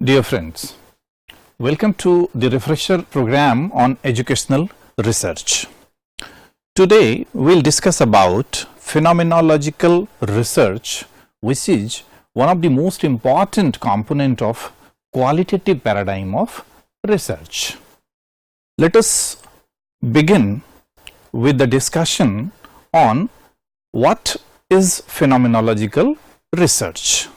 Dear friends, welcome to the refresher program on educational research. Today we'll discuss about phenomenological research, which is one of the most important component of qualitative paradigm of research. Let us begin with the discussion on what is phenomenological research.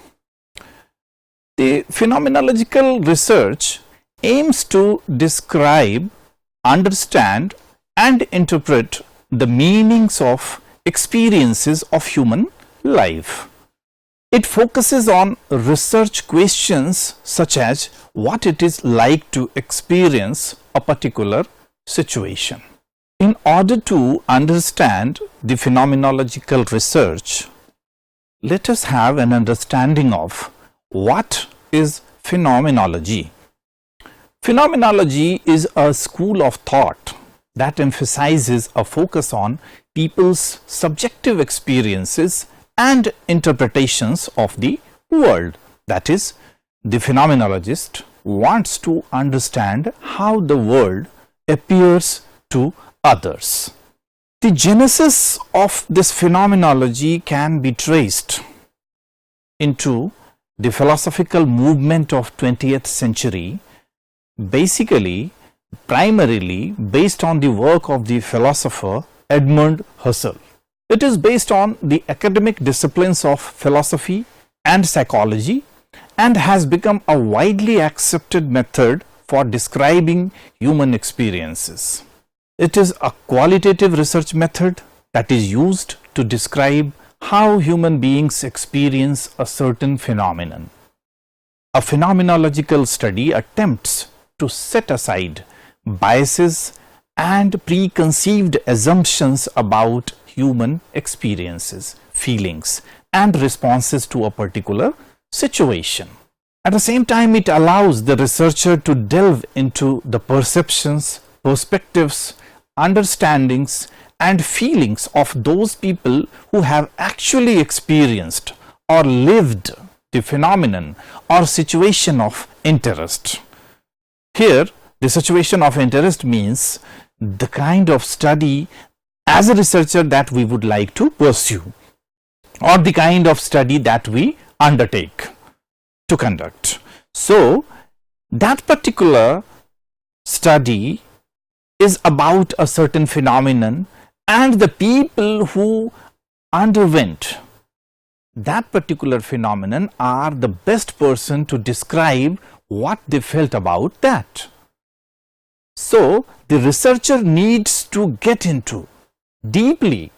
The phenomenological research aims to describe, understand and interpret the meanings of experiences of human life. It focuses on research questions such as what it is like to experience a particular situation. In order to understand the phenomenological research, let us have an understanding of what is phenomenology. Phenomenology is a school of thought that emphasizes a focus on people's subjective experiences and interpretations of the world. That is, the phenomenologist wants to understand how the world appears to others. The genesis of this phenomenology can be traced into the philosophical movement of 20th century, basically primarily based on the work of the philosopher Edmund Husserl. It is based on the academic disciplines of philosophy and psychology and has become a widely accepted method for describing human experiences. It is a qualitative research method that is used to describe how human beings experience a certain phenomenon. A phenomenological study attempts to set aside biases and preconceived assumptions about human experiences, feelings, and responses to a particular situation. At the same time, it allows the researcher to delve into the perceptions, perspectives, understandings, and feelings of those people who have actually experienced or lived the phenomenon or situation of interest. Here, the situation of interest means the kind of study as a researcher that we would like to pursue, or the kind of study that we undertake to conduct. So, that particular study is about a certain phenomenon, and the people who underwent that particular phenomenon are the best person to describe what they felt about that. So, the researcher needs to get into deeply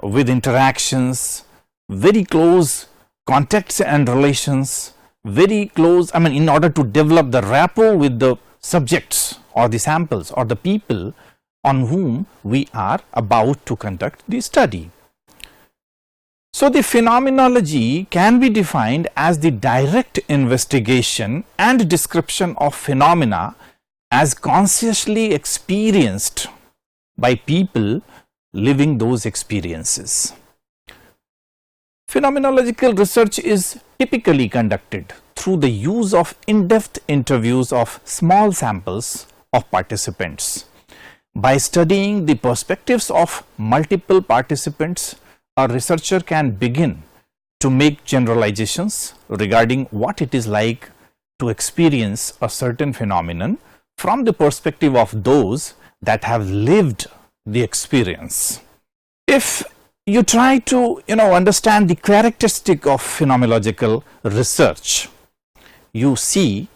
with interactions, very close contacts and relations, very close, in order to develop the rapport with the subjects or the samples or the people on whom we are about to conduct the study. So, the phenomenology can be defined as the direct investigation and description of phenomena as consciously experienced by people living those experiences. Phenomenological research is typically conducted through the use of in-depth interviews of small samples of participants. By studying the perspectives of multiple participants, a researcher can begin to make generalizations regarding what it is like to experience a certain phenomenon from the perspective of those that have lived the experience. If you try to understand the characteristic of phenomenological research, you see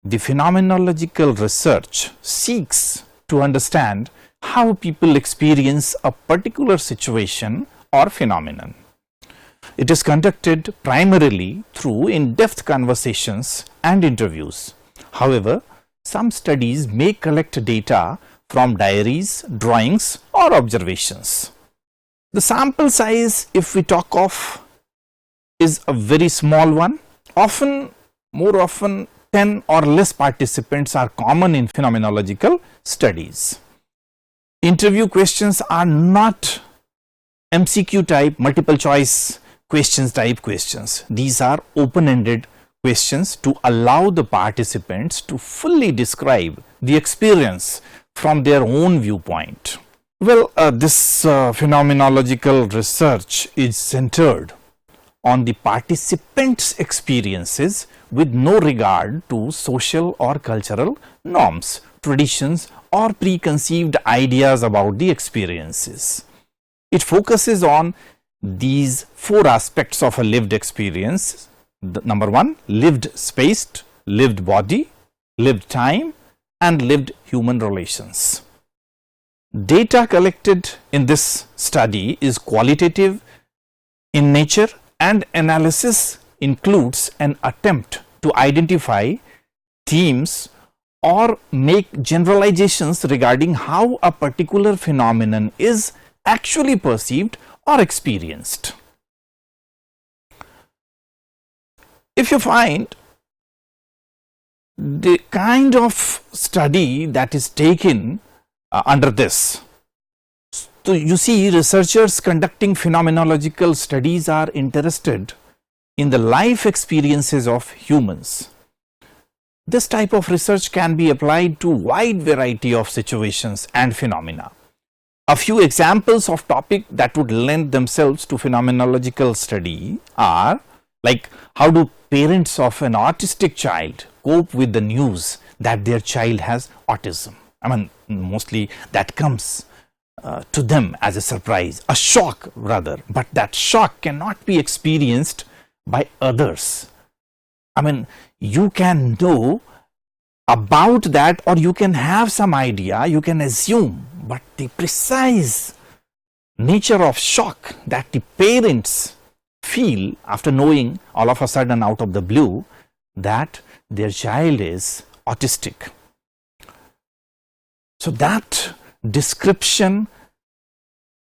the phenomenological research seeks to understand how people experience a particular situation or phenomenon. It is conducted primarily through in-depth conversations and interviews. However, some studies may collect data from diaries, drawings, or observations. The sample size, if we talk of, is a very small one. More often 10 or less participants are common in phenomenological studies. Interview questions are not MCQ type, multiple choice questions type questions. These are open-ended questions to allow the participants to fully describe the experience from their own viewpoint. Well, this phenomenological research is centered on the participants' experiences with no regard to social or cultural norms, traditions, or preconceived ideas about the experiences. It focuses on these four aspects of a lived experience. Number one, lived space, lived body, lived time, and lived human relations. Data collected in this study is qualitative in nature, and analysis includes an attempt to identify themes or make generalizations regarding how a particular phenomenon is actually perceived or experienced. If you find the kind of study that is taken under this, so you see, researchers conducting phenomenological studies are interested in the life experiences of humans. This type of research can be applied to a wide variety of situations and phenomena. A few examples of topics that would lend themselves to phenomenological study are like, how do parents of an autistic child cope with the news that their child has autism? I mean, mostly that comes to them as a surprise, a shock rather, but that shock cannot be experienced by others. I mean, you can know about that, or you can have some idea, you can assume, but the precise nature of shock that the parents feel after knowing all of a sudden out of the blue that their child is autistic. So that description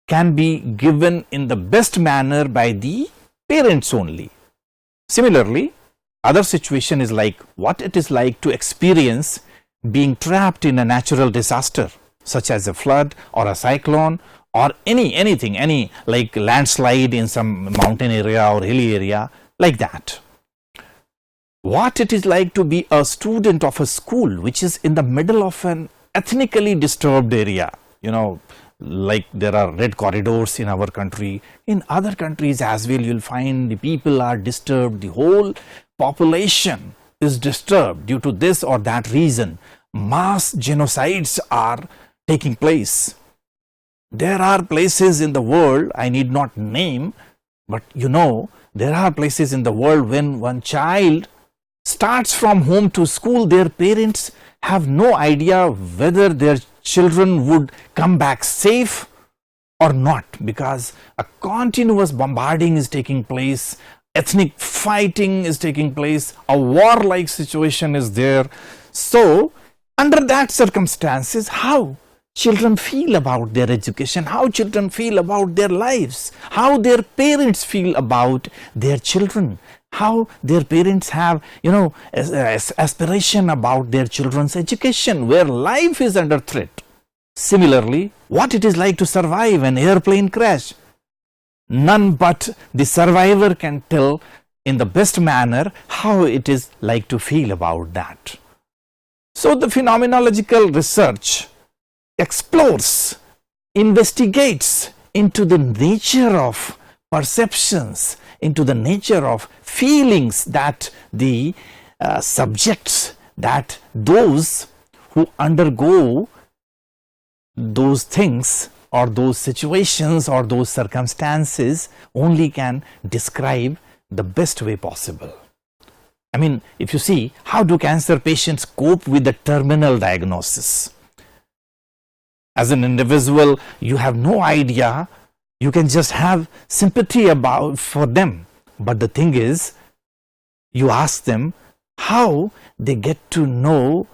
can be given in the best manner by the parents only. Similarly, other situation is like what it is like to experience being trapped in a natural disaster such as a flood or a cyclone or any like landslide in some mountain area or hilly area, like that. What it is like to be a student of a school which is in the middle of an ethnically disturbed area, you know, like there are red corridors in our country. In other countries as well, you will find the people are disturbed, the whole population is disturbed due to this or that reason. Mass genocides are taking place. There are places in the world, I need not name, but you know, there are places in the world when one child starts from home to school, their parents have no idea whether their children would come back safe or not, because a continuous bombarding is taking place, ethnic fighting is taking place, a war-like situation is there. So, under that circumstances, how children feel about their education, how children feel about their lives, how their parents feel about their children, how their parents have, you know, aspiration about their children's education, where life is under threat. Similarly, what it is like to survive an airplane crash. None but the survivor can tell in the best manner how it is like to feel about that. So the phenomenological research explores, investigates into the nature of perceptions, into the nature of feelings that the subjects, that those who undergo those things or those situations or those circumstances only can describe the best way possible. I mean, if you see, how do cancer patients cope with the terminal diagnosis? As an individual, you have no idea, you can just have sympathy for them. But the thing is, you ask them how they get to know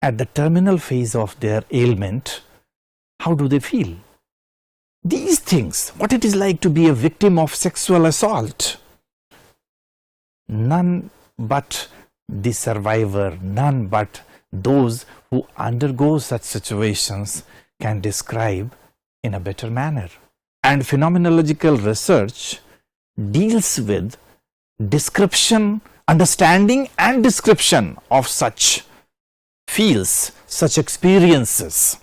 at the terminal phase of their ailment, how do they feel? These things, what it is like to be a victim of sexual assault. None but the survivor, none but those who undergo such situations can describe in a better manner. And phenomenological research deals with description understanding and description of such fields, such experiences.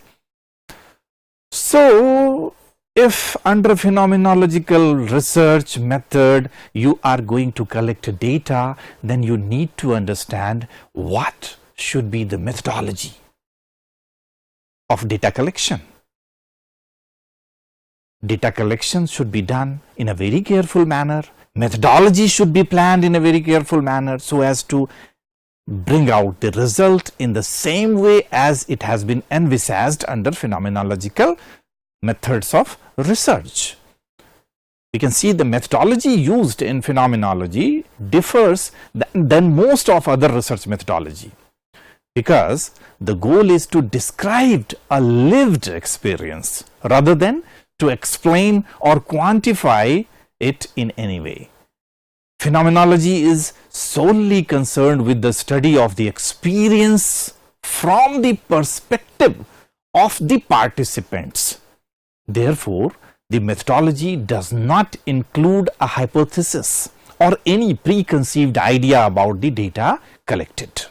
So, if under phenomenological research method you are going to collect data, then you need to understand what should be the methodology of data collection. Data collection should be done in a very careful manner. Methodology should be planned in a very careful manner so as to bring out the result in the same way as it has been envisaged under phenomenological methods of research. We can see the methodology used in phenomenology differs than most of other research methodology, because the goal is to describe a lived experience rather than to explain or quantify it in any way. Phenomenology is solely concerned with the study of the experience from the perspective of the participants. Therefore, the methodology does not include a hypothesis or any preconceived idea about the data collected.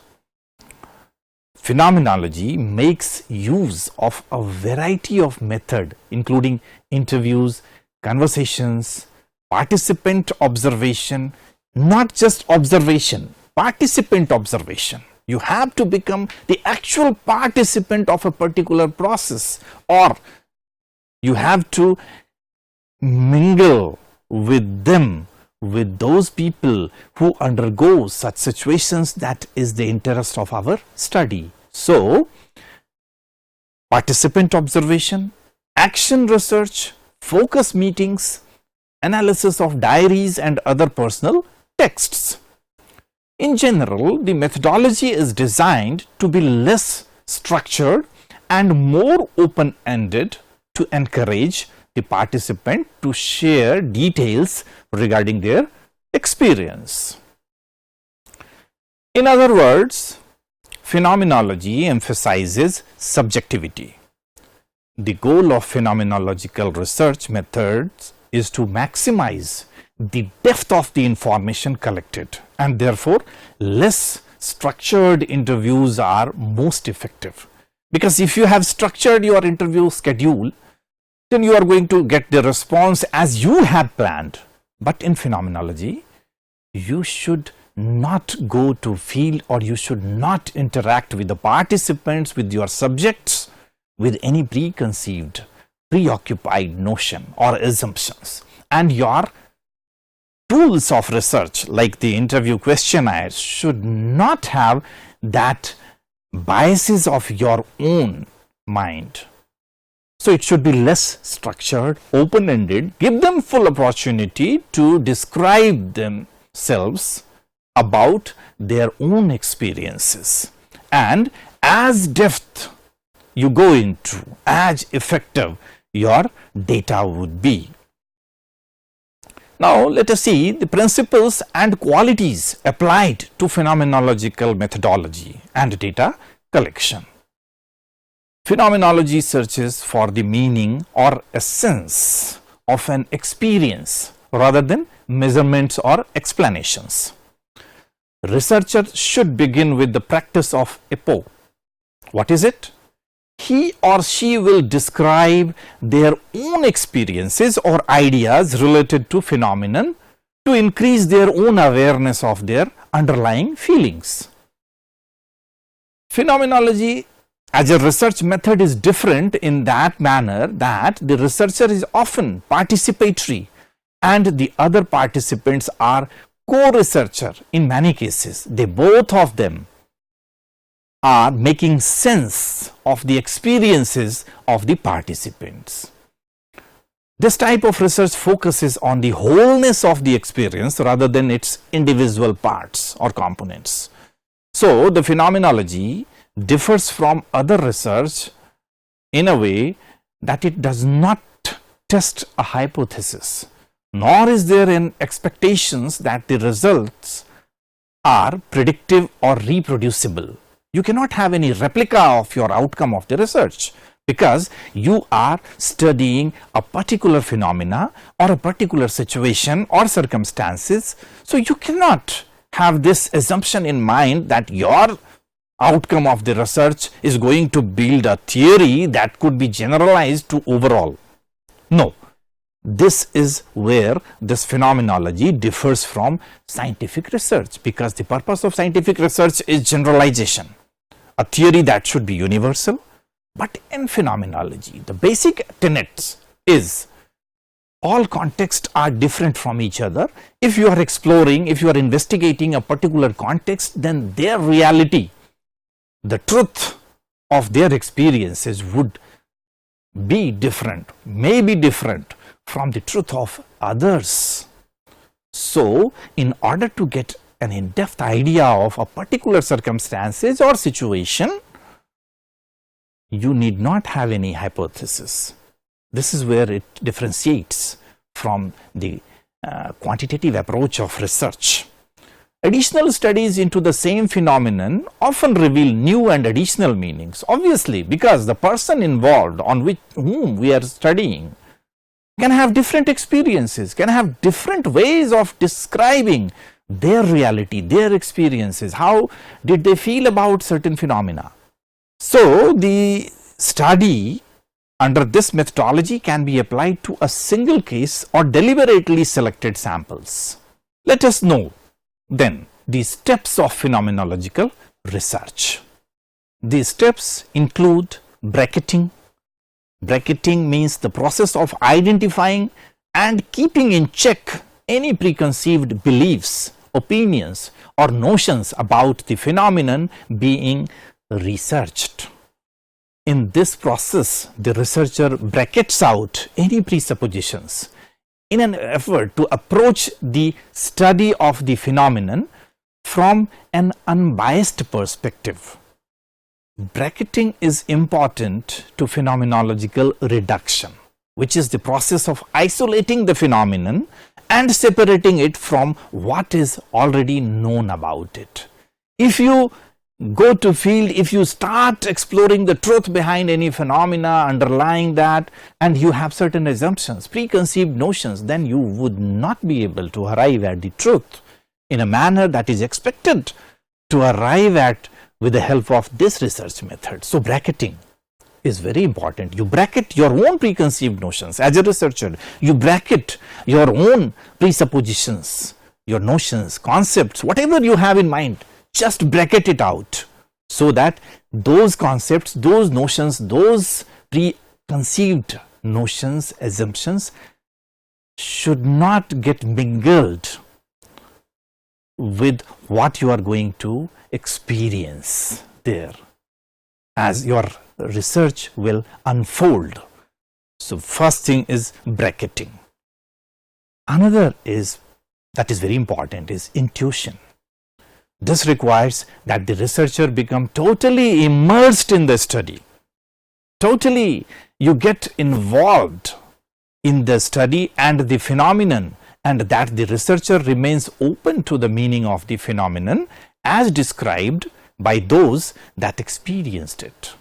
Phenomenology makes use of a variety of methods, including interviews, conversations, participant observation, not just observation, participant observation. You have to become the actual participant of a particular process, or you have to mingle with them, with those people who undergo such situations. That is the interest of our study. So, participant observation, action research, focus meetings, analysis of diaries and other personal texts. In general, the methodology is designed to be less structured and more open-ended to encourage the participant to share details regarding their experience. In other words, phenomenology emphasizes subjectivity. The goal of phenomenological research methods is to maximize the depth of the information collected, and therefore less structured interviews are most effective. Because if you have structured your interview schedule, then you are going to get the response as you have planned. But in phenomenology, you should not go to field, or you should not interact with the participants, with your subjects, with any preconceived, preoccupied notion or assumptions. And your tools of research, like the interview questionnaires, should not have that biases of your own mind. So it should be less structured, open-ended, give them full opportunity to describe themselves about their own experiences. And as depth you go into, as effective your data would be. Now, let us see the principles and qualities applied to phenomenological methodology and data collection. Phenomenology searches for the meaning or essence of an experience rather than measurements or explanations. Researchers should begin with the practice of epo. What is it? He or she will describe their own experiences or ideas related to phenomenon to increase their own awareness of their underlying feelings. Phenomenology as a research method is different in that manner that the researcher is often participatory and the other participants are co-researcher. In many cases, they both of them are making sense of the experiences of the participants. This type of research focuses on the wholeness of the experience rather than its individual parts or components. So, the phenomenology differs from other research in a way that it does not test a hypothesis, nor is there an expectations that the results are predictive or reproducible. You cannot have any replica of your outcome of the research, because you are studying a particular phenomena or a particular situation or circumstances. So, you cannot have this assumption in mind that your outcome of the research is going to build a theory that could be generalized to overall. No, this is where this phenomenology differs from scientific research, because the purpose of scientific research is generalization, a theory that should be universal. But in phenomenology, the basic tenets is all contexts are different from each other. If you are exploring, if you are investigating a particular context, then their reality, the truth of their experiences would be different, may be different from the truth of others. So, in order to get an in-depth idea of a particular circumstances or situation, you need not have any hypothesis. This is where it differentiates from the quantitative approach of research. Additional studies into the same phenomenon often reveal new and additional meanings, obviously, because the person involved on whom we are studying can have different experiences, can have different ways of describing their reality, their experiences, how did they feel about certain phenomena. So, the study under this methodology can be applied to a single case or deliberately selected samples. Let us know then the steps of phenomenological research. These steps include bracketing. Bracketing means the process of identifying and keeping in check any preconceived beliefs, opinions or notions about the phenomenon being researched. In this process, the researcher brackets out any presuppositions in an effort to approach the study of the phenomenon from an unbiased perspective. Bracketing is important to phenomenological reduction, which is the process of isolating the phenomenon and separating it from what is already known about it. If you go to field, if you start exploring the truth behind any phenomena underlying that, and you have certain assumptions, preconceived notions, then you would not be able to arrive at the truth in a manner that is expected to arrive at with the help of this research method. So, bracketing is very important. You bracket your own preconceived notions as a researcher. You bracket your own presuppositions, your notions, concepts, whatever you have in mind. Just bracket it out so that those concepts, those notions, those preconceived notions, assumptions should not get mingled with what you are going to experience there as your research will unfold. So, first thing is bracketing. Another is that is very important is intuition. This requires that the researcher become totally immersed in the study. Totally, you get involved in the study and the phenomenon, and that the researcher remains open to the meaning of the phenomenon as described by those that experienced it.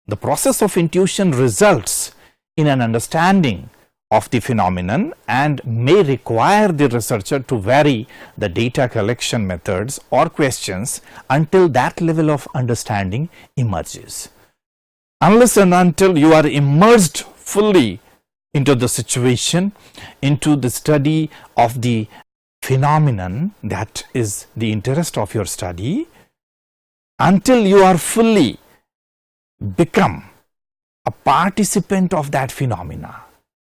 The process of intuition results in an understanding of the phenomenon and may require the researcher to vary the data collection methods or questions until that level of understanding emerges. Unless and until you are immersed fully into the situation, into the study of the phenomenon that is the interest of your study, until you are fully become a participant of that phenomena,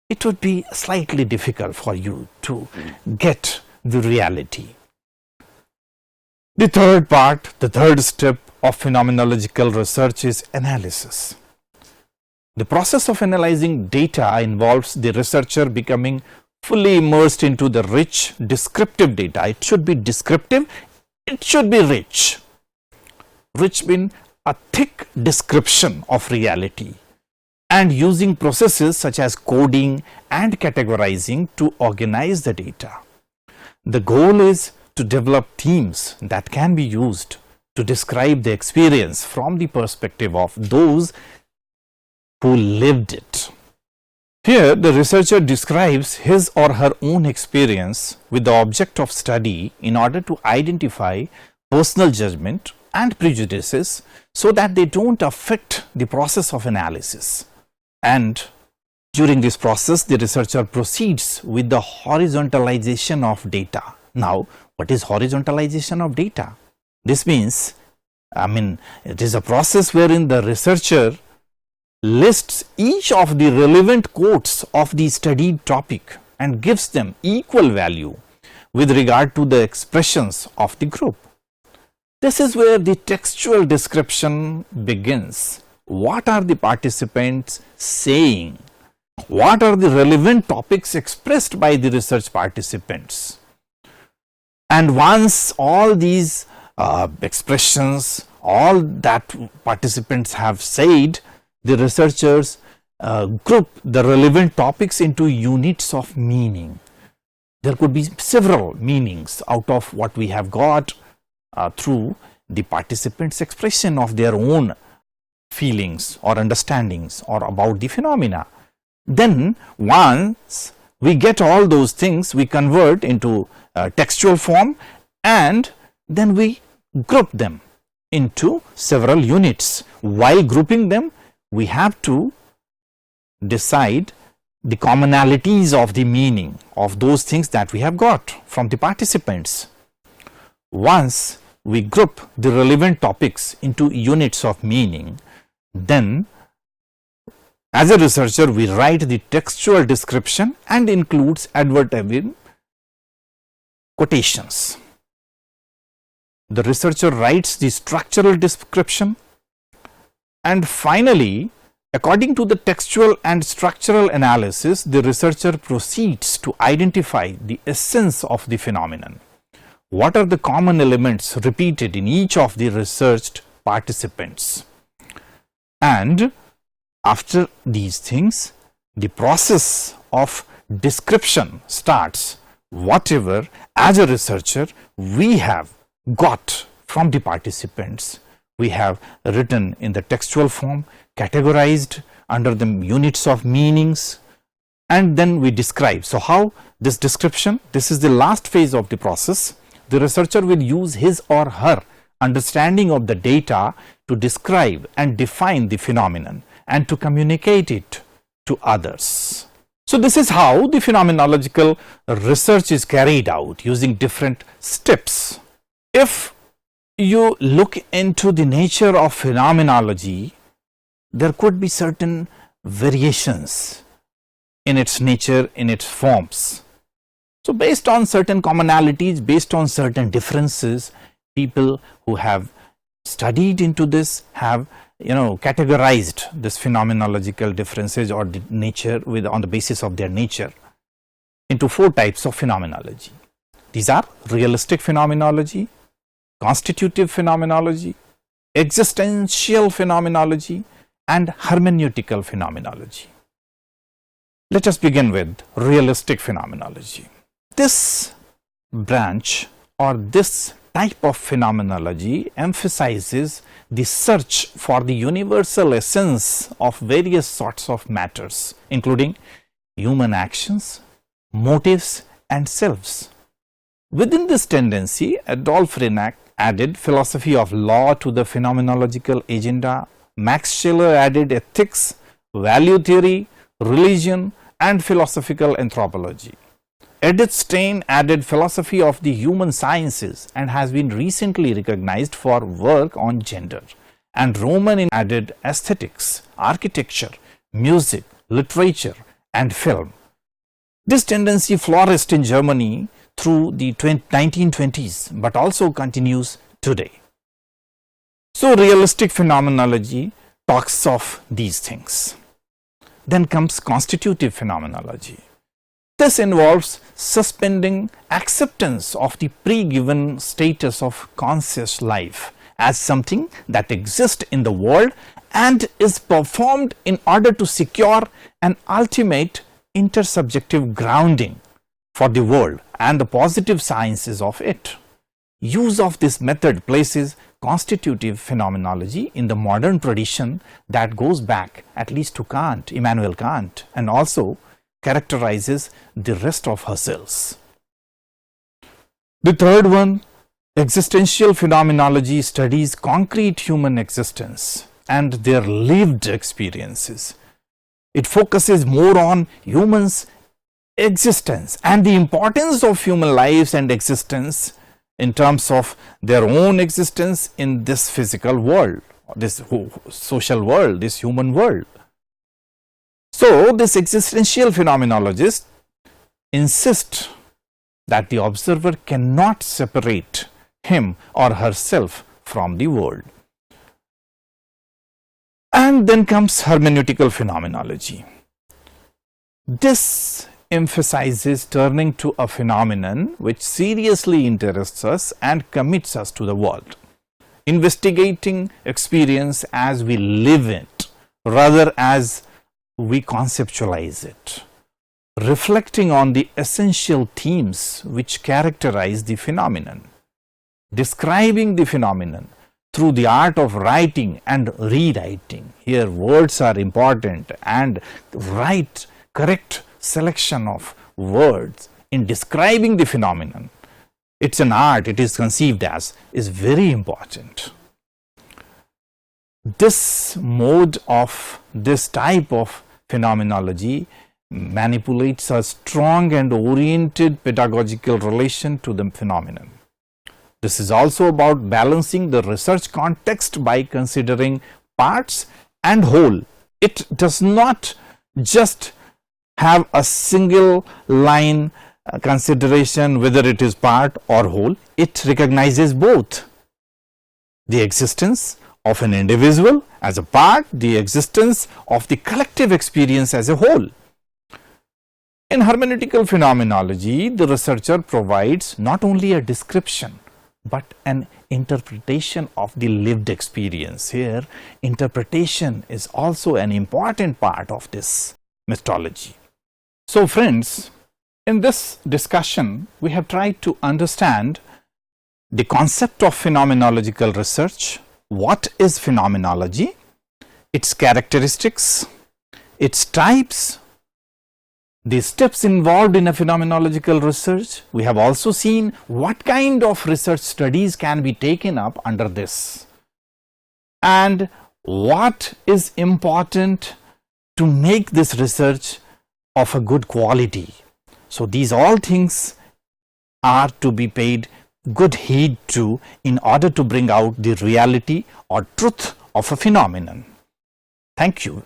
it would be slightly difficult for you to get the reality. The third part, the third step of phenomenological research is analysis. The process of analyzing data involves the researcher becoming fully immersed into the rich descriptive data. It should be descriptive, it should be rich. Rich means a thick description of reality, and using processes such as coding and categorizing to organize the data. The goal is to develop themes that can be used to describe the experience from the perspective of those who lived it. Here the researcher describes his or her own experience with the object of study in order to identify personal judgment and prejudices so that they don't affect the process of analysis. And during this process, the researcher proceeds with the horizontalization of data. Now, what is horizontalization of data? This means, it is a process wherein the researcher lists each of the relevant quotes of the studied topic and gives them equal value with regard to the expressions of the group. This is where the textual description begins. What are the participants saying? What are the relevant topics expressed by the research participants? And once all these expressions, all that participants have said, the researchers group the relevant topics into units of meaning. There could be several meanings out of what we have got through the participants' expression of their own feelings or understandings or about the phenomena. Then once we get all those things, we convert into textual form and then we group them into several units. While grouping them, we have to decide the commonalities of the meaning of those things that we have got from the participants. Once we group the relevant topics into units of meaning, then as a researcher we write the textual description and includes adverbial quotations. The researcher writes the structural description, and finally, according to the textual and structural analysis, the researcher proceeds to identify the essence of the phenomenon. What are the common elements repeated in each of the researched participants? And after these things, the process of description starts. Whatever as a researcher we have got from the participants, we have written in the textual form, categorized under the units of meanings, and then we describe. So how this description, this is the last phase of the process. The researcher will use his or her understanding of the data to describe and define the phenomenon and to communicate it to others. So this is how the phenomenological research is carried out using different steps. If you look into the nature of phenomenology, there could be certain variations in its nature, in its forms. So based on certain commonalities, based on certain differences, people who have studied into this have categorized this phenomenological differences or the nature on the basis of their nature into 4 types of phenomenology. These are realistic phenomenology, constitutive phenomenology, existential phenomenology, and hermeneutical phenomenology. Let us begin with realistic phenomenology. This branch or this type of phenomenology emphasizes the search for the universal essence of various sorts of matters, including human actions, motives, and selves. Within this tendency, Adolf Reinach added philosophy of law to the phenomenological agenda. Max Scheler added ethics, value theory, religion, and philosophical anthropology. Edith Stein added philosophy of the human sciences and has been recently recognized for work on gender. And Roman added aesthetics, architecture, music, literature, and film. This tendency flourished in Germany through the 1920s, but also continues today. So realistic phenomenology talks of these things. Then comes constitutive phenomenology. This involves suspending acceptance of the pre-given status of conscious life as something that exists in the world and is performed in order to secure an ultimate intersubjective grounding for the world and the positive sciences of it. Use of this method places constitutive phenomenology in the modern tradition that goes back at least to Kant, Immanuel Kant, and also characterizes the rest of Husserl's. The third one, existential phenomenology, studies concrete human existence and their lived experiences. It focuses more on humans' existence and the importance of human lives and existence in terms of their own existence in this physical world, this social world, this human world. So, this existential phenomenologist insists that the observer cannot separate him or herself from the world. And then comes hermeneutical phenomenology. This emphasizes turning to a phenomenon which seriously interests us and commits us to the world, investigating experience as we live it rather as we conceptualize it, reflecting on the essential themes which characterize the phenomenon, describing the phenomenon through the art of writing and rewriting. Here words are important, and right, correct selection of words in describing the phenomenon, it's an art, it is conceived as, is very important. This mode of this type of phenomenology manipulates a strong and oriented pedagogical relation to the phenomenon. This is also about balancing the research context by considering parts and whole. It does not just have a single line consideration whether it is part or whole. It recognizes both the existence of an individual as a part, the existence of the collective experience as a whole. In hermeneutical phenomenology, the researcher provides not only a description but an interpretation of the lived experience. Here, interpretation is also an important part of this methodology. So friends, in this discussion, we have tried to understand the concept of phenomenological research, what is phenomenology, its characteristics, its types, the steps involved in a phenomenological research. We have also seen what kind of research studies can be taken up under this, and what is important to make this research of a good quality. So these all things are to be paid good heed to in order to bring out the reality or truth of a phenomenon. Thank you.